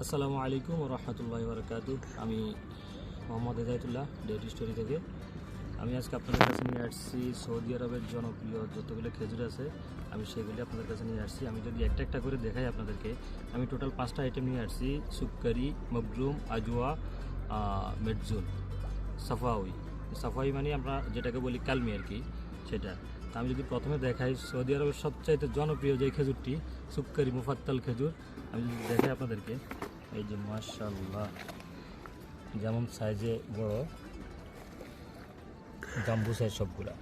আসসালামু আলাইকুম রহমতুল্লাহি বারাকাতু। আমি মোহাম্মদ হেদায়তুল্লাহ ডেইরি স্টোরি থেকে। আমি আজকে আপনাদের কাছে নিয়ে আসছি সৌদি আরবের জনপ্রিয় যতগুলো খেজুর আছে আমি সেগুলি আপনাদের কাছে নিয়ে আসছি। আমি যদি একটা একটা করে দেখাই আপনাদেরকে, আমি টোটাল 5টা আইটেম নিয়ে আসছি: সুক্কারি, মবরুম, আজওয়া, মেটজুল, সাফাউই। সাফাউই মানে আমরা যেটাকে বলি কালমি আর কি, সেটা। আমি যদি প্রথমে দেখাই সৌদি আরবের সবচাইতে জনপ্রিয় যে খেজুরটি সুক্কারি মুফাত্তাল খেজুর, আমি যদি দেখাই আপনাদেরকে, এই যে মাশাআল্লাহ যেমন সাইজে বড়, জাম্বু সাইজ সবগুলা।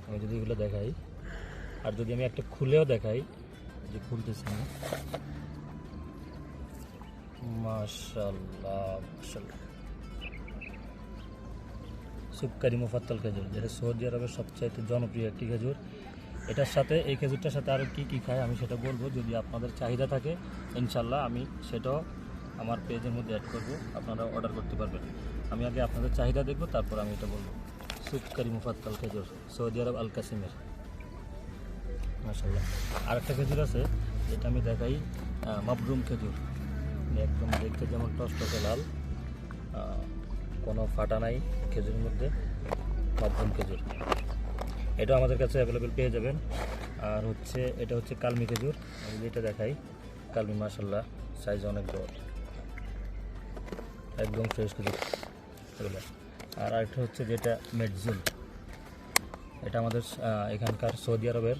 আমি যদি এগুলো দেখাই, আর যদি আমি একটা খুলেও দেখাই, যে খুলতেছি না, মাশাআল্লাহ মাশাআল্লাহ। সুক্কারি মুফাত্তাল খেজুর, যেটা সৌদি আরবের সবচাইতে জনপ্রিয় একটি খেজুর। এটার সাথে, এই খেজুরটার সাথে আরও কী কী খায় আমি সেটা বলবো। যদি আপনাদের চাহিদা থাকে ইনশাল্লাহ আমি সেটাও আমার পেজের মধ্যে অ্যাড করব, আপনারা অর্ডার করতে পারবেন। আমি আগে আপনাদের চাহিদা দেখব, তারপর আমি এটা বলবো। সুক্কারি মুফাত্তাল খেজুর, সৌদি আরব আল কাসিমের, মাশাল্লাহ। আরেকটা খেজুর আছে যেটা আমি দেখাই, মবরুম খেজুর। একদম দেখতে যেমন টসটসে লাল, কোনো ফাটা নাই খেজুরের মধ্যে, মবরুম খেজুর। এটা আমাদের কাছে অ্যাভেলেবেল পেয়ে যাবেন। আর হচ্ছে এটা হচ্ছে কালমি খেজুর। আমি যেটা দেখাই, কালমি মাশাল্লাহ সাইজ অনেক বড়, একদম ফ্রেশ খেজুর এগুলো। আর আরেকটা হচ্ছে যেটা মেটজুল, এটা আমাদের এখানকার সৌদি আরবের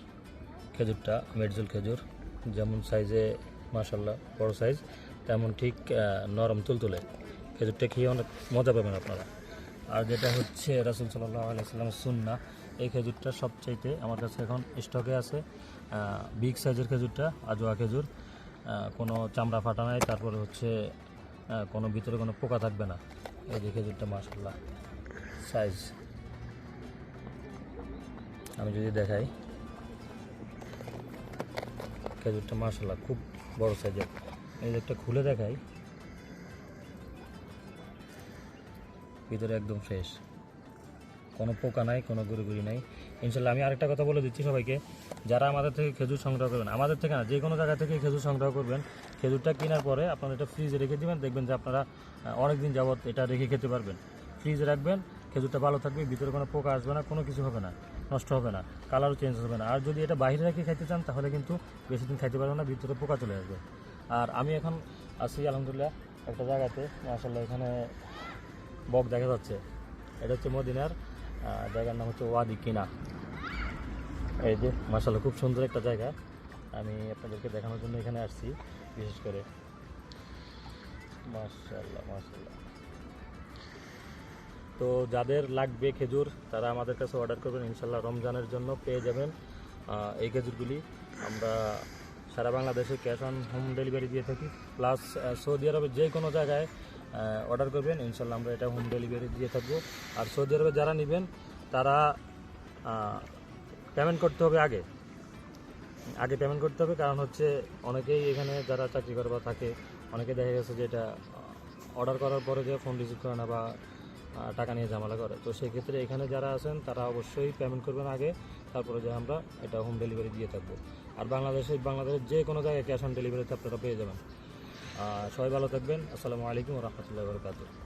খেজুরটা, মেটজুল খেজুর। যেমন সাইজে মাশাল্লাহ বড় সাইজ, তেমন ঠিক নরম তুলতুলে। খেজুরটা খেয়ে অনেক মজা পাবেন আপনারা। আর যেটা হচ্ছে রাসূল সাল্লাল্লাহু আলাইহি ওয়াসাল্লামের সুন্নাহ, এই খেজুরটা সবচাইতে আমার কাছে এখন স্টকে আছে। বিগ সাইজের খেজুরটা, আজওয়া খেজুর, কোনো চামড়া ফাটা নাই, তারপরে হচ্ছে কোনো ভিতরে কোনো পোকা থাকবে না। এই যে খেজুরটা মাশাল্লাহ সাইজ, আমি যদি দেখাই খেজুরটা মাশাল্লাহ খুব বড় সাইজের। এই যে একটা খুলে দেখাই, ভিতরে একদম ফ্রেশ, কোনো পোকা নাই, কোনো গুড়ি নাই ইনশাল্লাহ। আমি আরেকটা কথা বলে দিচ্ছি সবাইকে, যারা আমাদের থেকে খেজুর সংগ্রহ করবেন, আমাদের থেকে না যে কোনো জায়গা থেকে খেজুর সংগ্রহ করবেন, খেজুরটা কেনার পরে আপনারা এটা ফ্রিজে রেখে দেবেন, দেখবেন যে আপনারা অনেক দিন যাবত এটা রেখে খেতে পারবেন। ফ্রিজে রাখবেন, খেজুরটা ভালো থাকবে, ভিতরে কোনো পোকা আসবে না, কোনো কিছু হবে না, নষ্ট হবে না, কালারও চেঞ্জ হবে না। আর যদি এটা বাইরে রেখে খাইতে চান তাহলে কিন্তু বেশি দিন খাইতে পারবেন না, ভিতরে পোকা চলে আসবে। আর আমি এখন আছি আলহামদুলিল্লাহ একটা জায়গাতে, মাশাল্লাহ এখানে বক দেখা যাচ্ছে। এটা হচ্ছে মদিনার জায়গার নাম হচ্ছে ওয়াদি কিনা। এই যে মাশাআল্লাহ খুব সুন্দর একটা জায়গা, আমি আপনাদেরকে দেখানোর জন্য এখানে আসছি বিশেষ করে। মাশাআল্লাহ মাশাআল্লাহ। তো যাদের লাগবে খেজুর তারা আমাদের কাছে অর্ডার করবেন, ইনশাল্লাহ রমজানের জন্য পেয়ে যাবেন এই খেজুরগুলি। আমরা সারা বাংলাদেশে ক্যাশ অন হোম ডেলিভারি দিয়ে থাকি, প্লাস সৌদি আরবের যে কোনো জায়গায় অর্ডার করবেন ইনশাল্লাহ আমরা এটা হোম ডেলিভারি দিয়ে থাকবো। আর সৌদি আরবে যারা নেবেন তারা পেমেন্ট করতে হবে, আগে পেমেন্ট করতে হবে। কারণ হচ্ছে অনেকেই এখানে যারা চাকরি করে বা থাকে, অনেকে দেখা গেছে যে এটা অর্ডার করার পরে যে ফোন রিসিভ করে না বা টাকা নিয়ে ঝামেলা করে। তো সেক্ষেত্রে এখানে যারা আছেন তারা অবশ্যই পেমেন্ট করবেন আগে, তারপরে যে আমরা এটা হোম ডেলিভারি দিয়ে থাকবো। আর বাংলাদেশের যে কোনো জায়গায় ক্যাশ অন ডেলিভারিতে আপনারা পেয়ে যাবেন। সবাই ভালো থাকবেন। আসসালামু আলাইকুম রহমতুল্লাহি ওয়া বারাকাতুহু।